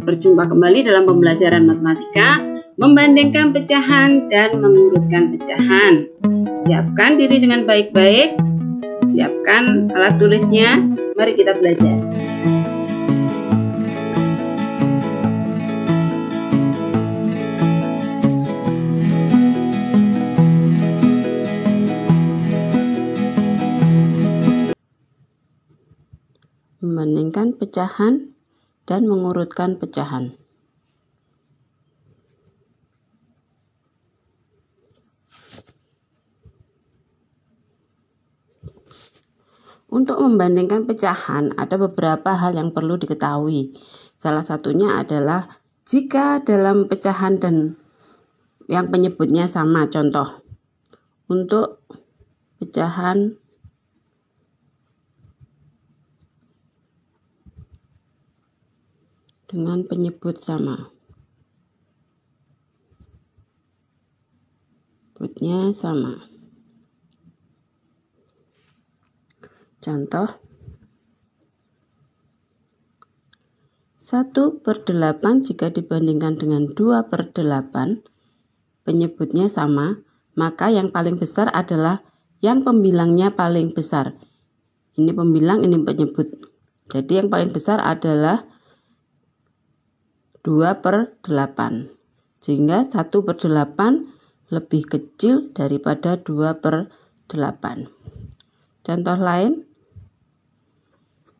Berjumpa kembali dalam pembelajaran matematika, membandingkan pecahan dan mengurutkan pecahan. Siapkan diri dengan baik-baik, siapkan alat tulisnya, mari kita belajar. Membandingkan pecahan dan mengurutkan pecahan. Untuk membandingkan pecahan, ada beberapa hal yang perlu diketahui. Salah satunya adalah jika dalam pecahan dan yang penyebutnya sama. Contoh, untuk pecahan dengan penyebut sama. Penyebutnya sama. Contoh, 1/8 jika dibandingkan dengan 2/8, penyebutnya sama, maka yang paling besar adalah yang pembilangnya paling besar. Ini pembilang, ini penyebut. Jadi yang paling besar adalah 2/8. Sehingga 1/8 lebih kecil daripada 2/8. Contoh lain,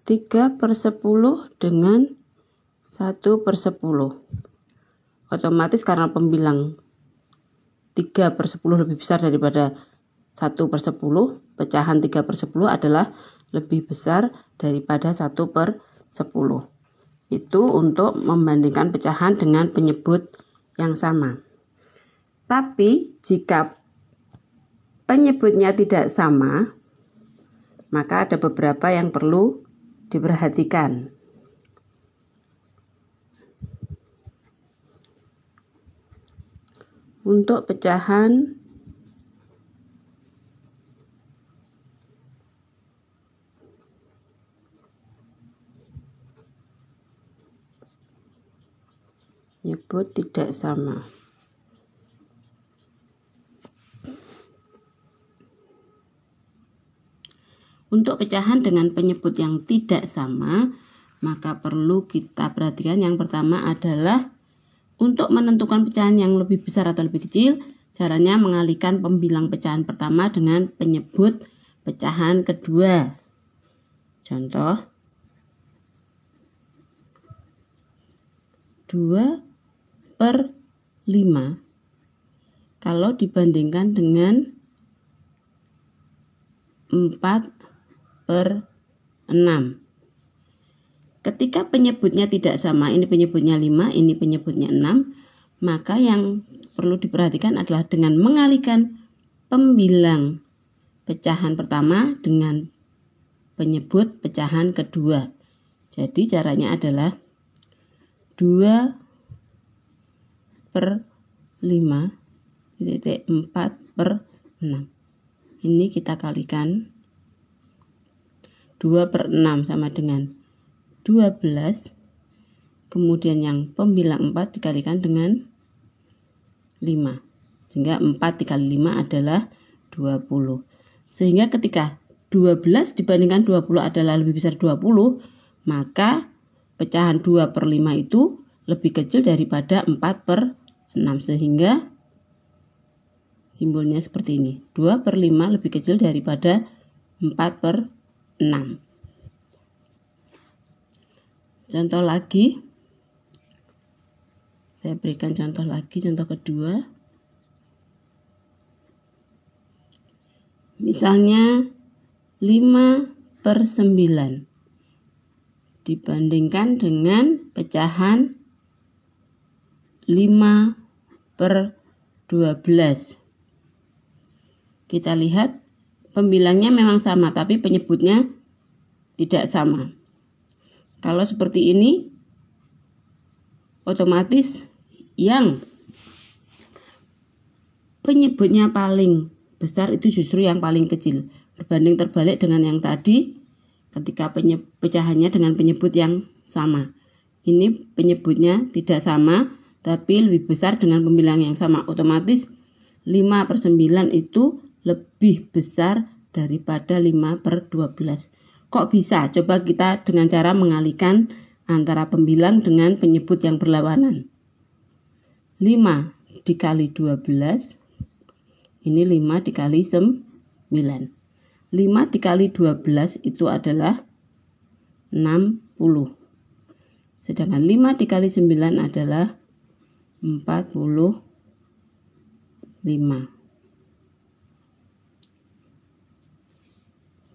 3/10 dengan 1/10. Otomatis karena pembilang 3/10 lebih besar daripada 1/10, pecahan 3/10 adalah lebih besar daripada 1/10. Itu untuk membandingkan pecahan dengan penyebut yang sama. Tapi jika penyebutnya tidak sama, maka ada beberapa yang perlu diperhatikan. Untuk pecahan penyebut tidak sama. Untuk pecahan dengan penyebut yang tidak sama, maka perlu kita perhatikan yang pertama adalah untuk menentukan pecahan yang lebih besar atau lebih kecil, caranya mengalihkan pembilang pecahan pertama dengan penyebut pecahan kedua. Contoh, 2/5 kalau dibandingkan dengan 4/6. Ketika penyebutnya tidak sama, ini penyebutnya 5, ini penyebutnya 6, maka yang perlu diperhatikan adalah dengan mengalihkan pembilang pecahan pertama dengan penyebut pecahan kedua. Jadi caranya adalah 2/5 titik 4/6. Ini kita kalikan 2/6 sama dengan 12, kemudian yang pembilang 4 dikalikan dengan 5, sehingga 4 dikali 5 adalah 20. Sehingga ketika 12 dibandingkan 20 adalah lebih besar 20, maka pecahan 2/5 itu lebih kecil daripada 4/6, sehingga simbolnya seperti ini. 2/5 lebih kecil daripada 4/6. Contoh lagi, saya berikan contoh lagi, contoh kedua. Misalnya 5/9 dibandingkan dengan pecahan 5/12. Kita lihat pembilangnya memang sama, tapi penyebutnya tidak sama. Kalau seperti ini, otomatis yang penyebutnya paling besar itu justru yang paling kecil. Berbanding terbalik dengan yang tadi, ketika pecahannya dengan penyebut yang sama. ini penyebutnya tidak sama, tapi lebih besar dengan pembilang yang sama. Otomatis 5/9 itu lebih besar daripada 5/12. Kok bisa? Coba kita dengan cara mengalihkan antara pembilang dengan penyebut yang berlawanan. 5 dikali 12, ini 5 dikali 9. 5 dikali 12 itu adalah 60. Sedangkan 5 dikali 9 adalah 45.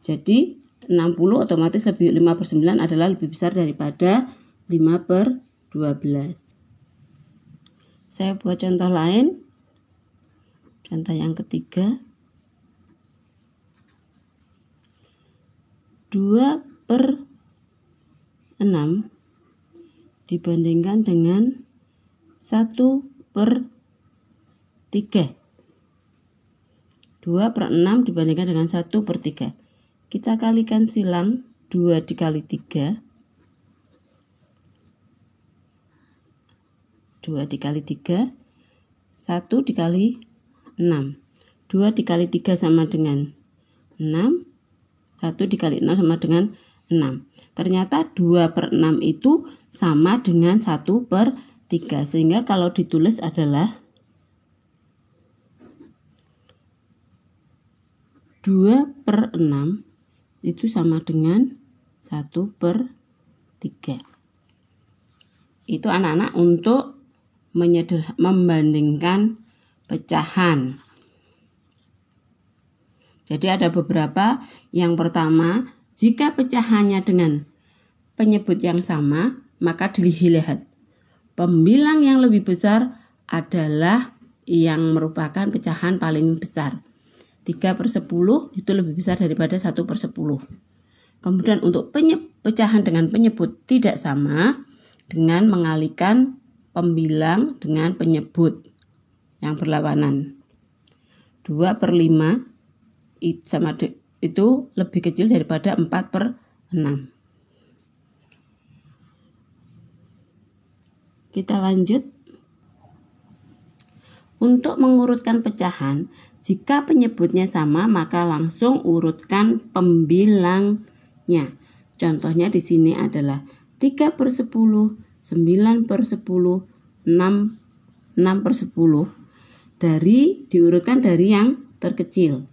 Jadi 60 otomatis 5/9 adalah lebih besar daripada 5/12. Saya buat contoh lain. Contoh yang ketiga. 2/6 dibandingkan dengan 1/3. 2/6 dibandingkan dengan 1/3. Kita kalikan silang 2 dikali 3. 2 dikali 3. 1 dikali 6. 2 dikali 3 sama dengan 6. 1 dikali 6 sama dengan 6. Ternyata 2/6 itu sama dengan 1/3. Sehingga kalau ditulis adalah 2/6 itu sama dengan 1/3. Itu anak-anak untuk membandingkan pecahan. Jadi ada beberapa. Yang pertama, jika pecahannya dengan penyebut yang sama, maka dilihat pembilang yang lebih besar adalah yang merupakan pecahan paling besar. 3/10 itu lebih besar daripada 1/10. Kemudian untuk pecahan dengan penyebut tidak sama, dengan mengalihkan pembilang dengan penyebut yang berlawanan. 2/5 itu lebih kecil daripada 4/6. Kita lanjut. Untuk mengurutkan pecahan, jika penyebutnya sama maka langsung urutkan pembilangnya. Contohnya di sini adalah 3/10, 9/10, 6/10. Diurutkan dari yang terkecil.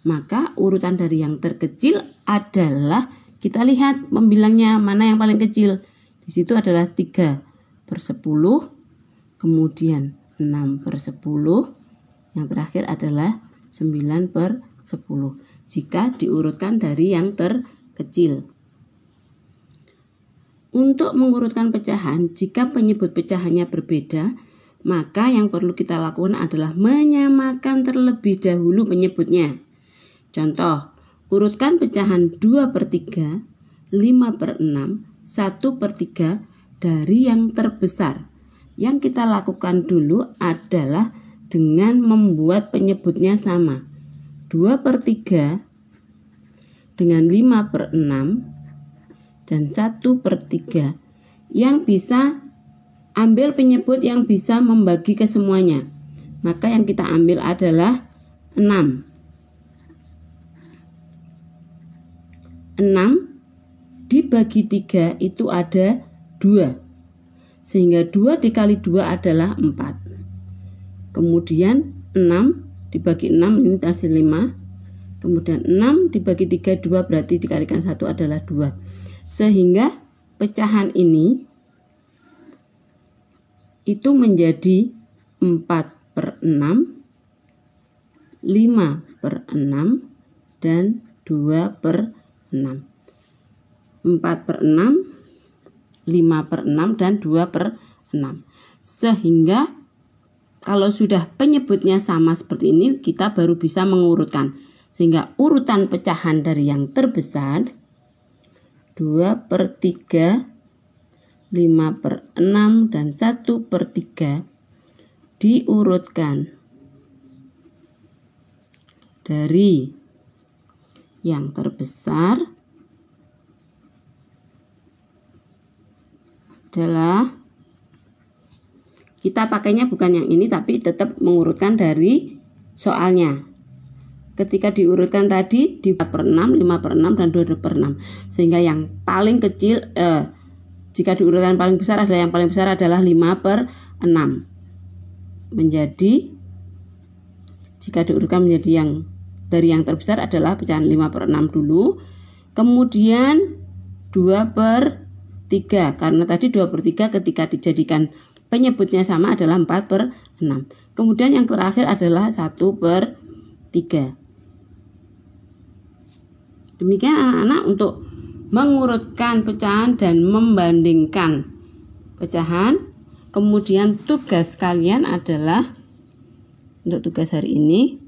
Maka urutan dari yang terkecil adalah, kita lihat pembilangnya mana yang paling kecil. Di situ adalah 3/10, kemudian 6/10, yang terakhir adalah 9/10. Jika diurutkan dari yang terkecil. Untuk mengurutkan pecahan, jika penyebut pecahannya berbeda, maka yang perlu kita lakukan adalah menyamakan terlebih dahulu penyebutnya. Contoh, urutkan pecahan 2/3, 5/6, 1/3 dari yang terbesar. Yang kita lakukan dulu adalah dengan membuat penyebutnya sama. 2/3 dengan 5/6 dan 1/3. Yang bisa ambil penyebut yang bisa membagi ke semuanya. Maka yang kita ambil adalah 6. 6 dibagi 3 itu ada 2. Sehingga 2 dikali 2 adalah 4. Kemudian 6 dibagi 6 ini hasil 5. Kemudian 6 dibagi 3, 2 berarti dikalikan 1 adalah 2. Sehingga pecahan ini itu menjadi 4/6, 5/6, dan 2/6. 4/6, 5/6, dan 2/6. Sehingga kalau sudah penyebutnya sama seperti ini, kita baru bisa mengurutkan. Sehingga urutan pecahan dari yang terbesar 2/3, 5/6, dan 1/3 diurutkan dari yang terbesar adalah kita pakainya bukan yang ini tapi tetap mengurutkan dari soalnya. Ketika diurutkan tadi di 4/6, 5/6 dan 2/6. Sehingga yang paling kecil jika diurutkan paling besar adalah yang paling besar adalah 5/6. Menjadi jika diurutkan menjadi yang dari yang terbesar adalah pecahan 5/6 dulu. Kemudian 2/3 karena tadi 2/3 ketika dijadikan penyebutnya sama adalah 4/6. Kemudian yang terakhir adalah 1/3. Demikian anak-anak untuk mengurutkan pecahan dan membandingkan pecahan. Kemudian tugas kalian adalah untuk tugas hari ini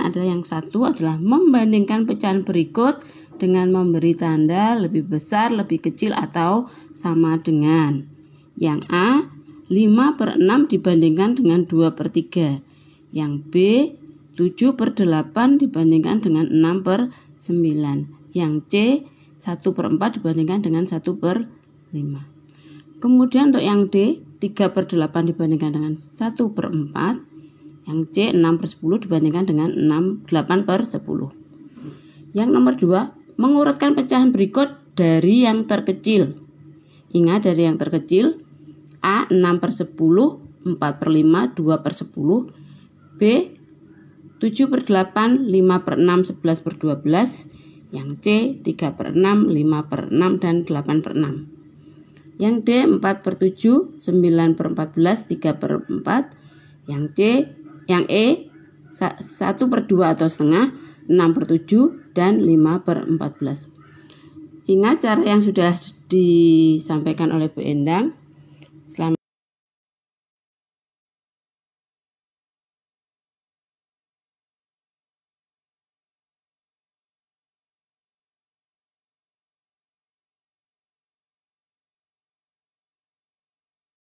adalah yang satu adalah membandingkan pecahan berikut dengan memberi tanda lebih besar, lebih kecil atau sama dengan. Yang A 5/6 dibandingkan dengan 2/3. Yang B 7/8 dibandingkan dengan 6/9. Yang C 1/4 dibandingkan dengan 1/5. Kemudian untuk yang D 3/8 dibandingkan dengan 1/4. Yang C 6/10 dibandingkan dengan 8/10. Yang nomor 2, mengurutkan pecahan berikut dari yang terkecil. Ingat dari yang terkecil, A 6/10, 4/5, 2/10. B 7/8, 5/6, 11/12. Yang C 3/6, 5/6 dan 8/6. Yang D 4/7, 9/14, 3/4. Yang E 1/2 atau setengah, 6/7 dan 5/14. Ingat cara yang sudah disampaikan oleh Bu Endang.